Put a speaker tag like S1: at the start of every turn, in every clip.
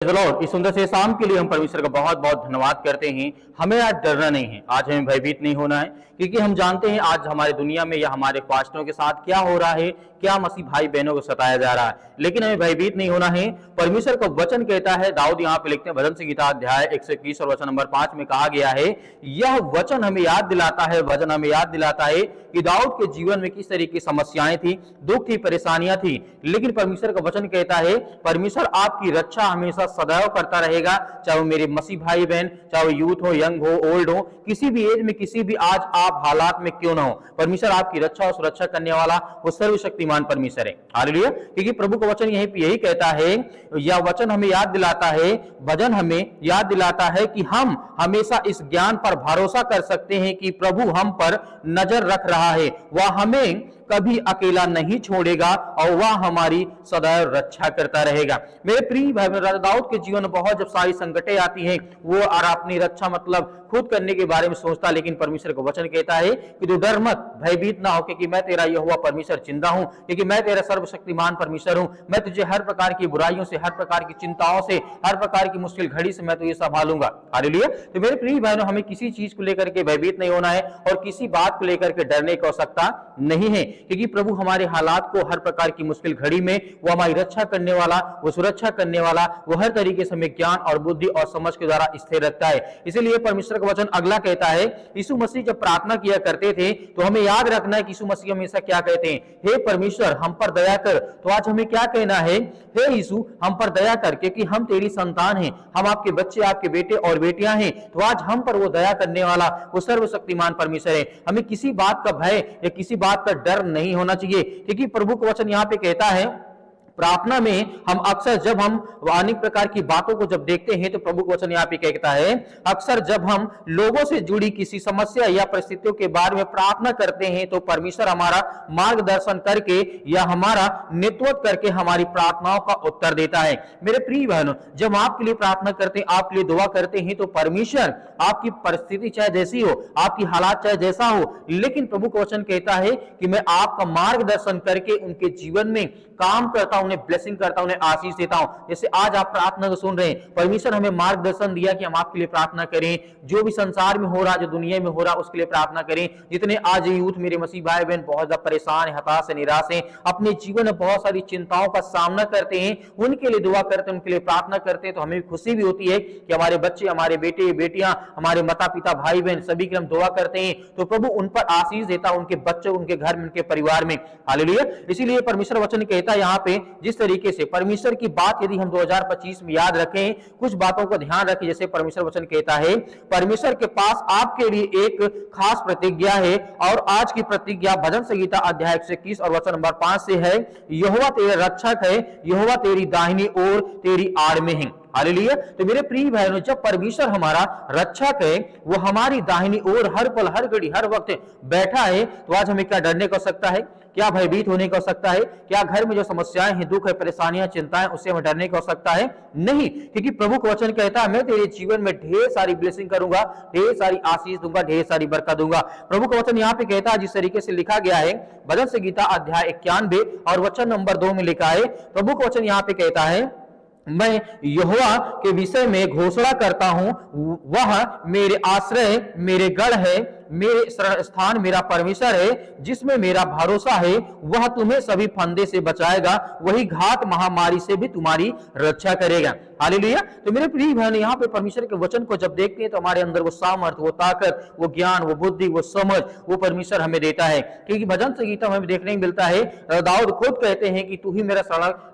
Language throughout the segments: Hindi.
S1: लॉर्ड, इस सुंदर से शाम के लिए हम परमेश्वर का बहुत बहुत धन्यवाद करते हैं। हमें आज डरना नहीं है, आज हमें भयभीत नहीं होना है, क्योंकि हम जानते हैं आज हमारे दुनिया में या हमारे पास्टरों के साथ क्या हो रहा है, क्या मसीह भाई बहनों को सताया जा रहा है, लेकिन हमें भयभीत नहीं होना है। परमेश्वर का वचन कहता है, दाऊद यहाँ पे लिखते हैं भजन संहिता अध्याय 121 और वचन नंबर 5 में कहा गया है, यह वचन हमें याद दिलाता है, वचन हमें याद दिलाता है कि दाऊद के जीवन में किस तरह की समस्याएं थी, दुख थी, परेशानियां थी, लेकिन परमेश्वर का वचन कहता है परमेश्वर आपकी रक्षा हमेशा सदैव करता रहेगा। चाहे वो मेरे मसीह भाई बहन, चाहे वो यूथ हो, यंग हो, ओल्ड हो, किसी भी एज में, किसी भी आज आप हालात में क्यों ना हो, परमेश्वर आपकी रक्षा और सुरक्षा करने वाला वो सर्वशक्तिमान परमेश्वर है। हालेलुया। क्योंकि प्रभु का वचन यही कहता है, यह वचन हमें याद दिलाता है, वचन हमें याद दिलाता है कि हम हमेशा इस ज्ञान पर भरोसा कर सकते हैं कि प्रभु हम पर नजर रख रहा है, वह हमें कभी अकेला नहीं छोड़ेगा और वह हमारी सदैव रक्षा करता रहेगा। मेरे प्रिय भाई बहन, राजा दाऊद के जीवन में बहुत जब सारी संकटें आती हैं, वो अपनी रक्षा मतलब खुद करने के बारे में सोचता, लेकिन परमेश्वर का वचन कहता है कि तू डर मत, भयभीत ना हो, क्योंकि मैं तेरा यहोवा परमेश्वर जिंदा हूं, क्योंकि मैं तेरा सर्वशक्तिमान परमेश्वर हूं। मैं तुझे हर प्रकार की बुराइयों से, हर प्रकार की चिंताओं से, हर प्रकार की मुश्किल घड़ी से मैं तुझे संभालूंगा। हालेलुया। तो मेरे प्रिय बहनों, हमें किसी चीज को लेकर के भयभीत नहीं होना है और किसी बात को लेकर के डरने की आवश्यकता नहीं है, क्योंकि प्रभु हमारे हालात को, हर प्रकार की मुश्किल घड़ी में वो हमारी रक्षा करने वाला, वो सुरक्षा करने वाला, वो हर तरीके से हमें ज्ञान और बुद्धि और समझ के द्वारा स्थिर रखता है। इसीलिए परमेश्वर का वचन अगला कहता है, यीशु मसीह जब प्रार्थना किया करते थे तो हमें याद रखना है कि यीशु मसीह हमेशा क्या कहते हैं, हे परमेश्वर हम पर दया कर। तो आज हमें क्या कहना है, हे यीशु हम पर दया कर, क्योंकि हम तेरी संतान हैं, हम आपके बच्चे, आपके बेटे और बेटियां हैं। तो आज हम पर वो दया करने वाला वो सर्वशक्तिमान परमेश्वर है। हमें किसी बात का भय या किसी बात का डर नहीं होना चाहिए, क्योंकि प्रभु का वचन यहाँ पे कहता है, प्रार्थना में हम अक्सर जब हम अनेक प्रकार की बातों को जब देखते हैं, तो प्रभु का वचन यहाँ पे कहता है, अक्सर जब हम लोगों से जुड़ी किसी समस्या या परिस्थितियों के बारे में प्रार्थना करते हैं, तो परमेश्वर हमारा मार्गदर्शन करके या हमारा नेतृत्व करके हमारी प्रार्थनाओं का उत्तर देता है। मेरे प्रिय बहनों, जब आपके लिए प्रार्थना करते हैं, आपके लिए दुआ करते हैं, तो परमेश्वर आपकी परिस्थिति चाहे जैसी हो, आपकी हालात चाहे जैसा हो, लेकिन प्रभु का वचन कहता है कि मैं आपका मार्गदर्शन करके उनके जीवन में काम करता हूं, उन्हें ब्लेसिंग करता हूं, उन्हें आशीष देता हूं। जैसे आज आप प्रार्थना को सुन रहे हैं, परमेश्वर हमें मार्गदर्शन दिया कि हम आपके लिए प्रार्थना करें, जो भी संसार में हो रहा, जो दुनिया में हो रहा, उसके लिए प्रार्थना करें। जितने आज यूथ मेरे मसीह भाई बहन बहुत ज्यादा परेशान है, हताश है, निराश है, अपने जीवन में बहुत सारी चिंताओं का सामना करते हैं, उनके लिए दुआ करते हैं, उनके लिए प्रार्थना करते हैं, तो हमें खुशी भी होती है कि हमारे बच्चे, हमारे बेटे बेटियां, हमारे माता पिता, भाई बहन सभी के हम दुआ करते हैं, तो प्रभु उन पर आशीष देता है, उनके बच्चों, उनके घर में, उनके परिवार में। हालेलुया। इसीलिए परमेश्वर वचन कहता है यहाँ पे, जिस तरीके से परमेश्वर की बात यदि हम 2025 में याद रखें, कुछ बातों को ध्यान रखें। जैसे परमेश्वर वचन कहता है, परमेश्वर के पास आपके लिए एक खास प्रतिज्ञा है, और आज की प्रतिज्ञा भजन संहिता अध्याय 121 और वचन नंबर 5 से है, यहोवा तेरा रक्षक है, यहोवा तेरी दाहिनी ओर तेरी आड़ में है। हालेलुया। तो मेरे प्रिय भाइयों, जब परमेश्वर हमारा रक्षक है, वो हमारी दाहिनी ओर हर पल, हर घड़ी, हर वक्त बैठा है, तो आज हमें क्या डरने को सकता है, क्या भयभीत होने को सकता है, क्या घर में जो समस्याएं हैं, दुख है, परेशानियां, चिंताएं, उससे हमें डरने को सकता है? नहीं, क्योंकि प्रभु का वचन कहता है, मैं तेरे जीवन में ढेर सारी ब्लेसिंग करूंगा, ढेर सारी आशीष दूंगा, ढेर सारी बरकत दूंगा। प्रभु का वचन यहाँ पे कहता है, जिस तरीके से लिखा गया है भजन संहिता अध्याय 91 और वचन नंबर 2 में लिखा है, प्रभु का वचन यहाँ पे कहता है, मैं यहोवा के विषय में घोषणा करता हूं, वह मेरे आश्रय, मेरे गढ़ है, मेरे स्थान, मेरा परमेश्वर है, जिसमें मेरा भरोसा है, वह तुम्हें सभी फंदे से बचाएगा, वही घात महामारी से भी तुम्हारी रक्षा करेगा। हालेलुया। तो मेरे प्रिय बहन, यहाँ पे परमेश्वर के वचन को जब देखते हैं, तो हमारे अंदर वो सामर्थ्य, वो ताकत, वो ज्ञान, वो बुद्धि, वो समझ, वो परमेश्वर हमें देता है। क्योंकि भजन संगीता में हमें देखने को मिलता है, दाऊद खुद कहते हैं कि तू ही मेरा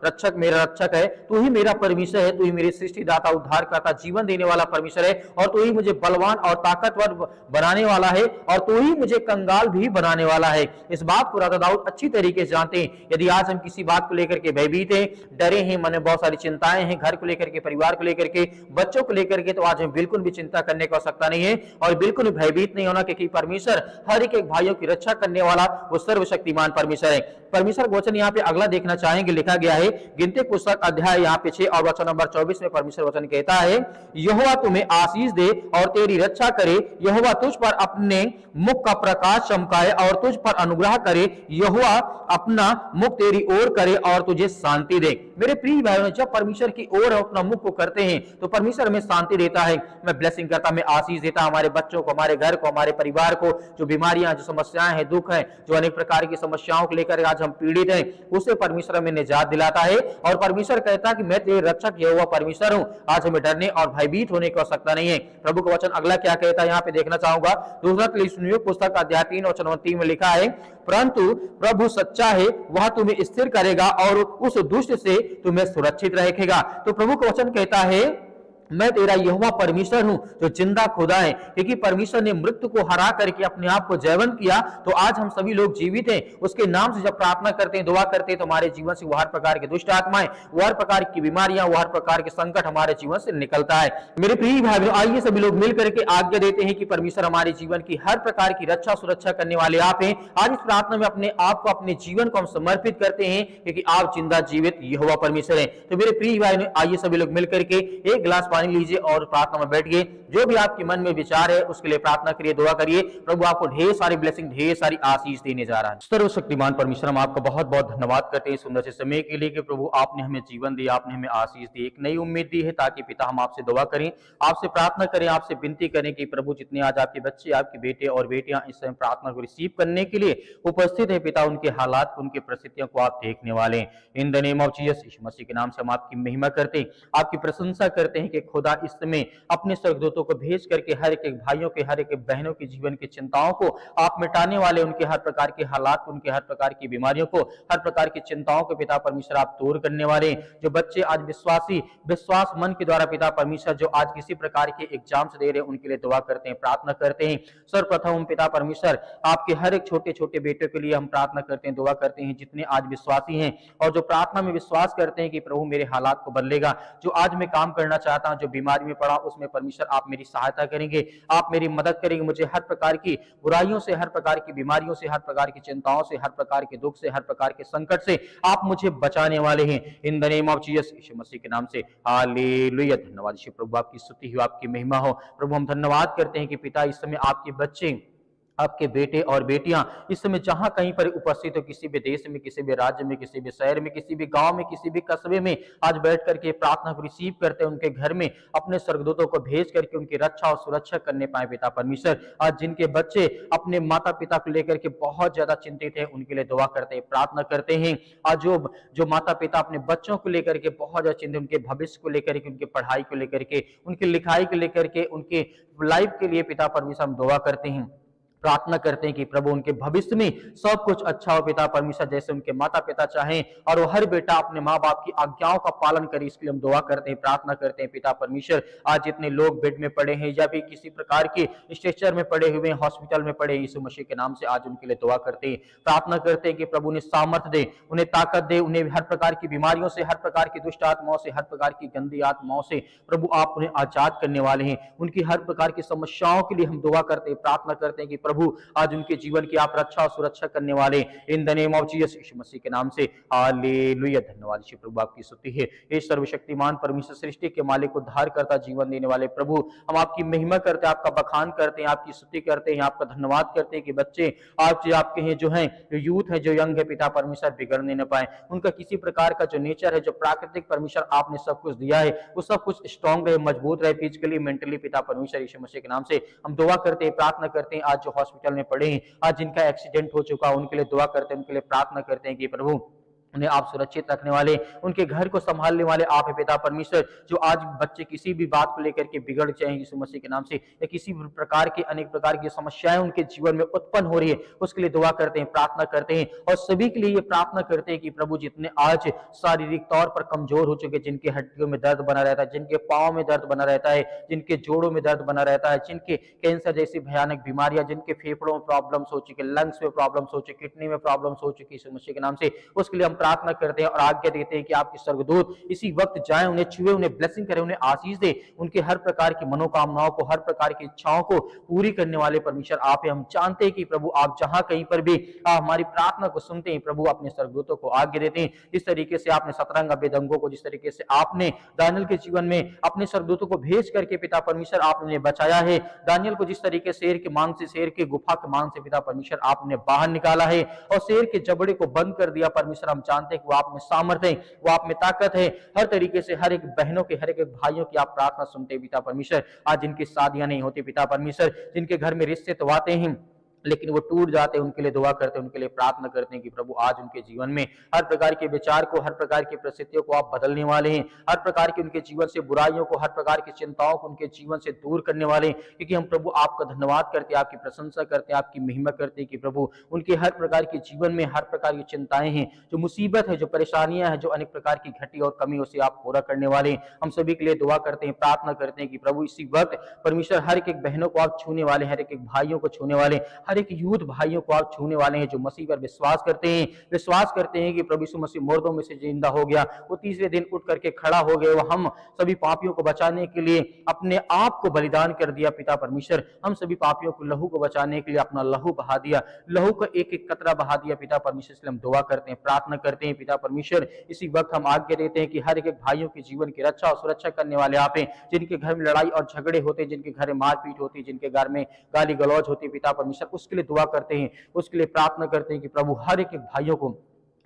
S1: रक्षक, मेरा रक्षक है, तू ही मेरा परमेश्वर है, तू ही मेरे सृष्टिदाता, उद्धारकर्ता, जीवन देने वाला परमेश्वर है, और तू ही मुझे बलवान और ताकतवर बनाने वाला है, और तू ही मुझे कंगाल भी बनाने वाला है। इस बात को राजा दाऊद अच्छी तरीके से जानते हैं। यदि आज हम किसी बात को लेकर के भयभीत हैं, डरे हैं, मन में बहुत सारी चिंताएं हैं, घर को लेकर के, परिवार को लेकर के, बच्चों को लेकर के, तो आज हम बिल्कुल भी चिंता करने की आवश्यकता नहीं है और बिल्कुल भी भयभीत नहीं होना, क्योंकि परमेश्वर हर एक भाइयों की रक्षा करने वाला वो सर्वशक्तिमान परमेश्वर है। परमेश्वर का वचन यहाँ पे अगला देखना चाहेंगे, लिखा गया है गिनती पुस्तक अध्याय यहाँ पे 6 और वचन नंबर 24 में परमेश्वर वचन कहता है, यहोवा तुम्हें आशीष दे और तेरी रक्षा करे, यहोवा तुझ पर अपने अपने मुख का प्रकाश चमकाए और तुझ पर अनुग्रह करे, यहोवा अपना मुख तेरी ओर करे और तुझे शांति दे। मेरे प्रिय भाइयों, जब परमेश्वर की ओर अपना मुख को करते हैं तो परमेश्वर हमें शांति देता है। मैं ब्लेसिंग करता, मैं आशीष देता हमारे बच्चों को, हमारे घर को, हमारे परिवार को। जो बीमारियां, जो समस्याएं हैं, दुख है, जो अनेक प्रकार की समस्याओं को लेकर आज हम पीड़ित हैं, उससे परमेश्वर हमें निजात दिलाता है। और परमेश्वर कहता है कि मैं तेरे रक्षक यहोवा परमेश्वर हूं, आज हमें डरने और भयभीत होने की आवश्यकता नहीं है। प्रभु का वचन अगला क्या कहता है यहाँ पे देखना चाहूंगा। दूसरा तिस्सलुनीकियों पुस्तक अध्याय 3 और 29 में लिखा है, परंतु प्रभु सच्चा है, वह तुम्हें स्थिर करेगा और उस दुष्ट से तुम्हें सुरक्षित रखेगा। तो प्रभु का वचन कहता है, मैं तेरा यहोवा परमेश्वर हूं जो जिंदा खुदा है। क्योंकि परमेश्वर ने मृत्यु को हरा करके अपने आप को जयवंत किया, तो आज हम सभी लोग जीवित हैं। उसके नाम से जब प्रार्थना करते हैं, दुआ करते हैं, तो हमारे जीवन से हर प्रकार की दुष्ट आत्माएं, हर प्रकार की बीमारियां, हर प्रकार के संकट हमारे जीवन से निकलता है। मेरे प्रिय भाई बहनों, आइए सभी लोग मिल करके आज्ञा देते हैं कि परमेश्वर हमारे जीवन की हर प्रकार की रक्षा सुरक्षा करने वाले आप हैं। आज इस प्रार्थना में अपने आप को, अपने जीवन को हम समर्पित करते हैं, क्योंकि आप जिंदा जीवित यहोवा परमेश्वर हैं। तो मेरे प्रिय भाई बहनों, आइए सभी लोग मिल करके एक गिलास पानी लीजिए और प्रार्थना में बैठिए। जो भी आपके मन में विचार है उसके लिए प्रार्थना करिए, दुआ करिए। प्रभु आपको ढेर सारी ब्लेसिंग, ढेर सारी आशीष देने जा रहा है। सर्वशक्तिमान परमेश्वर, हम आपका बहुत बहुत धन्यवाद करते हैं सुंदर से समय के लिए कि प्रभु आपने हमें जीवन दिया, आपने हमें आशीष दी, एक नई उम्मीद दी है, ताकि पिता हम आपसे दुआ करें, आपसे प्रार्थना करें, आपसे विनती करें कि प्रभु जितने आज आपके बच्चे, आपके बेटे और बेटियां इस समय प्रार्थना को रिसीव करने के लिए उपस्थित है, पिता उनके हालात, उनके परिस्थितियों को आप देखने वाले हैं। In the name of Jesus, Yeshu Masih के नाम से हम आपकी महिमा करते हैं, आपकी प्रशंसा करते हैं कि खुदा इस समय अपने स्वर्गदूतों को भेज करके हर एक भाइयों के, हर एक बहनों के जीवन की चिंताओं को आप मिटाने वाले, उनके हर प्रकार के हालात, उनके हर प्रकार की बीमारियों को, हर प्रकार की चिंताओं को पिता परमेश्वर आप दूर करने वाले। जो बच्चे आज विश्वास मन के द्वारा पिता परमेश्वर जो आज किसी प्रकार के एग्जाम से दे रहे हैं, उनके लिए दुआ करते हैं, प्रार्थना करते हैं। सर्वप्रथम पिता परमेश्वर आपके हर एक छोटे छोटे बेटे के लिए हम प्रार्थना करते हैं, दुआ करते हैं, जितने आज विश्वासी हैं और जो प्रार्थना में विश्वास करते हैं कि प्रभु मेरे हालात को बदलेगा। जो आज मैं काम करना चाहता हूं, जो बीमारी में पड़ा उसमें परमेश्वर आप मेरी सहायता करेंगे, आप मेरी मदद करेंगे, मुझे हर प्रकार की बुराइयों से, हर प्रकार की बीमारियों से, हर प्रकार की चिंताओं से, हर प्रकार के दुख से, हर प्रकार के संकट से आप मुझे बचाने वाले हैं। In the name of Jesus, Yeshu Masih के नाम से हालेलुया। धन्यवाद यीशु प्रभु, आपकी स्तुति हो, आपकी महिमा हो। प्रभु हम धन्यवाद करते हैं कि पिता इस समय आपके बच्चे, आपके बेटे और बेटियां इस समय जहां कहीं पर उपस्थित हो, किसी भी देश में, किसी भी राज्य में, किसी भी शहर में, किसी भी गांव में, किसी भी कस्बे में आज बैठ करके प्रार्थना को रिसीव करते हैं, उनके घर में अपने स्वर्गदूतों को भेज करके उनकी रक्षा और सुरक्षा करने पाए पिता परमेश्वर। आज जिनके बच्चे अपने माता पिता को लेकर के बहुत ज्यादा चिंतित है, उनके लिए दुआ करते हैं, प्रार्थना करते हैं। आज जो माता पिता अपने बच्चों को लेकर के बहुत ज्यादा चिंतित, उनके भविष्य को लेकर के, उनकी पढ़ाई को लेकर के, उनकी लिखाई को लेकर के, उनके लाइफ के लिए पिता परमेश्वर हम दुआ करते हैं, प्रार्थना करते हैं कि प्रभु उनके भविष्य में सब कुछ अच्छा हो पिता परमेश्वर, जैसे उनके माता पिता चाहें और वो हर बेटा अपने माँ बाप की आज्ञाओं का पालन करे। इसके लिए हम दुआ करते हैं, प्रार्थना करते हैं पिता परमेश्वर। आज जितने लोग बेड में पड़े हैं या भी किसी प्रकार के स्ट्रेचर में पड़े हुए हैं, हॉस्पिटल में पड़े हैं, यीशु मसीह के नाम से आज उनके लिए दुआ करते हैं, प्रार्थना करते हैं कि प्रभु उन्हें सामर्थ्य दे, उन्हें ताकत दे, उन्हें हर प्रकार की बीमारियों से, हर प्रकार की दुष्ट आत्माओं से, हर प्रकार की गंदी आत्माओं से प्रभु आप उन्हें आजाद करने वाले हैं। उनकी हर प्रकार की समस्याओं के लिए हम दुआ करते हैं, प्रार्थना करते हैं कि प्रभु आज उनके जीवन की आप रक्षा और सुरक्षा करने वाले। In the name of Jesus, Yeshu Masih के नाम से हालेलुया। धन्यवाद यीशु प्रभु, आपकी स्तुति है। हे सर्वशक्तिमान परमेश्वर, सृष्टि के मालिक, उद्धार करता, जीवन देने वाले प्रभु, हम आपकी महिमा करते हैं, आपका बखान करते हैं, आपकी स्तुति करते हैं, आपका धन्यवाद करते हैं कि बच्चे आज आपके हैं, जो हैं, जो यूथ है, जो यंग है पिता परमेश्वर, बिगड़ने न पाए। उनका किसी प्रकार का जो नेचर है, जो प्राकृतिक परमेश्वर आपने सब कुछ दिया है, वो सब कुछ स्ट्रॉन्ग रहे, मजबूत रहे, फिजिकली मेंटली पिता परमेश्वर, यीशु मसीह के नाम से हम दुआ करते हैं, प्रार्थना करते हैं। आज जो हॉस्पिटल में पड़े हैं, आज जिनका एक्सीडेंट हो चुका, उनके लिए दुआ करते हैं, उनके लिए प्रार्थना करते हैं कि प्रभु उन्हें आप सुरक्षित रखने वाले, उनके घर को संभालने वाले आप है पिता परमेश्वर। जो आज बच्चे किसी भी बात को लेकर के बिगड़ जाए यीशु मसीह के नाम से, या किसी प्रकार की अनेक प्रकार की समस्याएं उनके जीवन में उत्पन्न हो रही है, उसके लिए दुआ करते हैं, प्रार्थना करते हैं। और सभी के लिए ये प्रार्थना करते हैं कि प्रभु जितने आज शारीरिक तौर पर कमजोर हो चुके, जिनके हड्डियों में दर्द बना रहता है, जिनके पाँव में दर्द बना रहता है, जिनके जोड़ों में दर्द बना रहता है, जिनके कैंसर जैसी भयानक बीमारियां, जिनके फेफड़ों में प्रॉब्लम्स हो चुके, लंग्स में प्रॉब्लम्स हो चुकी, किडनी में प्रॉब्लम्स हो चुकी, यीशु मसीह के नाम से उसके लिए हम प्रार्थना करते हैं और आज्ञा देते हैं कि आपके स्वर्गदूत इसी वक्त जाएं, उन्हें छुए, उन्हें ब्लेसिंग करें, उन्हें आशीष दे, उनके हर प्रकार की मनोकामनाओं को, हर प्रकार की इच्छाओं को पूरी करने वाले परमेश्वर आप हैं। हम जानते हैं कि प्रभु आप जहां कहीं पर भी आप हमारी प्रार्थना को सुनते हैं, प्रभु अपने स्वर्गदूतों को आज्ञा देते हैं। जिस तरीके से आपने सतरंग अभेदंगों को, जिस तरीके से आपने दानियल के जीवन में अपने स्वर्गदूतों को भेज करके पिता परमेश्वर आपने उन्हें बचाया है, दानियल को जिस तरीके शेर के मांग से, शेर के गुफा के मांग से पिता परमेश्वर आपने बाहर निकाला है और शेर के जबड़े को बंद कर दिया परमेश्वर, हम जानते हैं कि वो आप में सामर्थ्य है, वो आप में ताकत है। हर तरीके से हर एक बहनों के, हर एक भाइयों की आप प्रार्थना सुनते हैं पिता परमेश्वर। आज जिनकी शादियां नहीं होती पिता परमेश्वर, जिनके घर में रिश्ते तो आते हैं लेकिन वो टूट जाते हैं, उनके लिए दुआ करते हैं, उनके लिए प्रार्थना करते हैं कि प्रभु आज उनके जीवन में हर प्रकार के विचार को, हर प्रकार की परिस्थितियों को आप बदलने वाले हैं, हर प्रकार की उनके जीवन से बुराइयों को, हर प्रकार की चिंताओं को उनके जीवन से दूर करने वाले हैं। क्योंकि हम प्रभु आपका धन्यवाद करते हैं, आपकी प्रशंसा करते हैं, आपकी महिमा करते हैं कि प्रभु उनके हर प्रकार के जीवन में हर प्रकार की चिंताएं हैं, जो मुसीबत है, जो परेशानियां हैं, जो अनेक प्रकार की घटी और कमियों से आप पूरा करने वाले हैं। हम सभी के लिए दुआ करते हैं, प्रार्थना करते हैं कि प्रभु इसी वक्त परमेश्वर हर एक बहनों को आप छूने वाले, हर एक भाइयों को छूने वाले, हर एक यूथ भाइयों को आप छूने वाले हैं जो मसीह पर विश्वास करते हैं कि प्रभु यीशु मसीह मुर्दों में से जिंदा हो गया, वो तीसरे दिन उठ करके खड़ा हो गए, वो हम सभी पापियों को बचाने के लिए अपने आप को बलिदान कर दिया पिता परमेश्वर। हम सभी पापियों को लहू को बचाने के लिए अपना लहू बहा दिया, लहू का एक एक कतरा बहा दिया पिता परमेश्वर। इसलिए हम दुआ करते हैं, प्रार्थना करते हैं पिता परमेश्वर। इसी वक्त हम आज्ञा देते हैं कि हर एक भाइयों के जीवन की रक्षा और सुरक्षा करने वाले आप हैं, जिनके घर में लड़ाई और झगड़े होते हैं, जिनके घर में मारपीट होती है, जिनके घर में गाली गलौज होती है पिता परमेश्वर, उसके लिए दुआ करते हैं, उसके लिए प्रार्थना करते हैं कि प्रभु हर एक भाइयों को,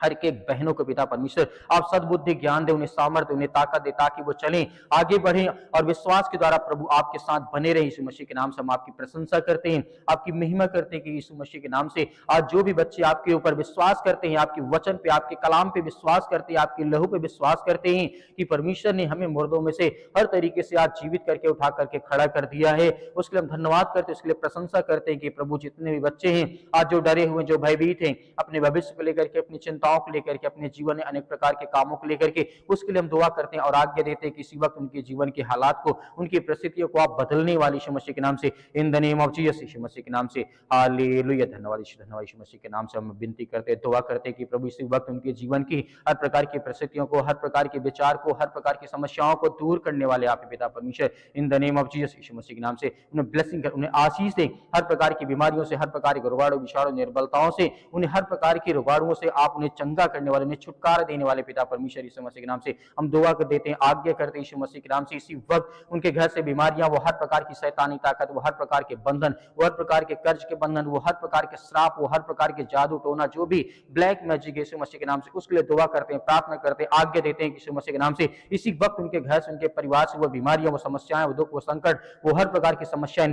S1: हर एक बहनों को पिता परमेश्वर आप सद्बुद्धि ज्ञान दे, उन्हें सामर्थ्य, उन्हें ताकत दे, ताकि वो चलें, आगे बढ़ें और विश्वास के द्वारा प्रभु आपके साथ बने रहे। यीशु मसीह के नाम से हम आपकी प्रशंसा करते हैं, आपकी महिमा करते हैं कि यीशु मसीह के नाम से आज जो भी बच्चे आपके ऊपर विश्वास करते हैं, आपके वचन पे, आपके कलाम पे विश्वास करते हैं, आपके लहू पे विश्वास करते हैं कि परमेश्वर ने हमें मुर्दों में से हर तरीके से आज जीवित करके उठा करके खड़ा कर दिया है, उसके लिए हम धन्यवाद करते हैं, उसके लिए प्रशंसा करते हैं कि प्रभु जितने भी बच्चे हैं आज जो डरे हुए, जो भयभीत हैं, अपने भविष्य को लेकर के, अपनी चिंताओं को लेकर के, अपने जीवन में अनेक प्रकार के कामों को लेकर के, उसके लिए हम दुआ करते हैं और आज्ञा देते हैं कि इसी वक्त उनके जीवन के हालात को, उनकी परिस्थितियों को आप बदलने वाले यीशु मसीह के नाम से, in the name of Jesus, Yeshu Masih के नाम से, हालेलुया। धन्यवाद यीशु मसीह के नाम से हम विनती करते हैं, दुआ करते हैं कि प्रभु इसी वक्त उनके जीवन की हर प्रकार की परिस्थितियों को, हर प्रकार के विचार को, हर प्रकार की समस्याओं को दूर करने वाले आप पिता परमेश्वर, in the name of Jesus, Yeshu Masih के नाम से उन्हें ब्लेसिंग कर, उन्हें आशीष दे, हर प्रकार की बीमारियों से, हर प्रकार के रोगाणु विषाणु निर्बलताओं से, उन्हें हर प्रकार की रोगाणुओं से आप उन्हें चंगा करने वाले, उन्हें छुटकारा देने वाले पिता परमेश्वर यीशु मसीह के नाम से हम दुआ कर देते हैं, आज्ञा करते हैं यीशु मसीह के नाम से। इसी वक्त उनके घर से बीमारियां, वो हर प्रकार की शैतानी ताकत, वो हर प्रकार के बंधन, वो हर प्रकार के कर्ज के बंधन, वो हर प्रकार के श्राप, वो हर प्रकार के जादू टोना, जो भी ब्लैक मैजिक यीशु मसीह के नाम से, उसके लिए दुआ करते हैं, प्रार्थना करते हैं, आज्ञा देते हैं यीशु मसीह के नाम से। इसी वक्त उनके घर से, उनके परिवार से वो बीमारियां, वो समस्याएं, वो दुख, वो संकट, वो हर प्रकार की समस्याएं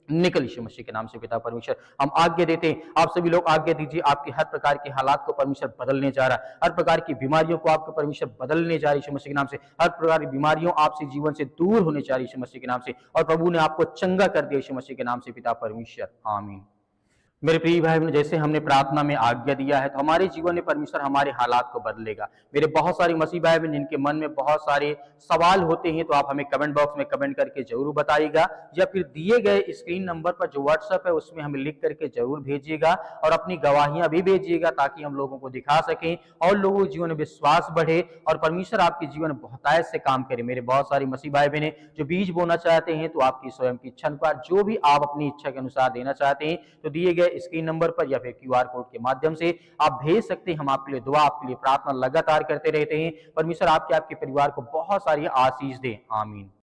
S1: निकल यीशु मसीह के नाम से पिता परमेश्वर। हम आज्ञा देते हैं, आप सभी लोग आज्ञा दीजिए, आपके हर प्रकार के हालात को परमेश्वर बदलने जा रहा है, हर प्रकार की बीमारियों को आपको परमेश्वर बदलने जा रही है यीशु मसीह के नाम से, हर प्रकार की बीमारियों आपसे जीवन से दूर होने जा रही है यीशु मसीह के नाम से, और प्रभु ने आपको चंगा कर दिया यीशु मसीह के नाम से पिता परमेश्वर, आमीन। मेरे प्रिय भाई बहन, जैसे हमने प्रार्थना में आज्ञा दिया है तो हमारे जीवन में परमेश्वर हमारे हालात को बदलेगा। मेरे बहुत सारे मसीह भाई बहन जिनके मन में बहुत सारे सवाल होते हैं, तो आप हमें कमेंट बॉक्स में कमेंट करके जरूर बताइएगा, या फिर दिए गए स्क्रीन नंबर पर जो व्हाट्सएप है उसमें हमें लिख करके जरूर भेजिएगा, और अपनी गवाहियां भी भेजिएगा ताकि हम लोगों को दिखा सकें और लोगों के जीवन में विश्वास बढ़े और परमेश्वर आपके जीवन में बहुतायत से काम करे। मेरे बहुत सारे मसीह भाई बहन जो बीज बोना चाहते हैं, तो आपकी स्वयं की इच्छा अनुसार जो भी आप अपनी इच्छा के अनुसार देना चाहते हैं, तो दिए गए स्क्रीन नंबर पर या फिर क्यूआर कोड के माध्यम से आप भेज सकते हैं। हम आपके लिए दुआ, आपके लिए प्रार्थना लगातार करते रहते हैं। परमेश्वर आपके परिवार को बहुत सारी आशीष दे, आमीन।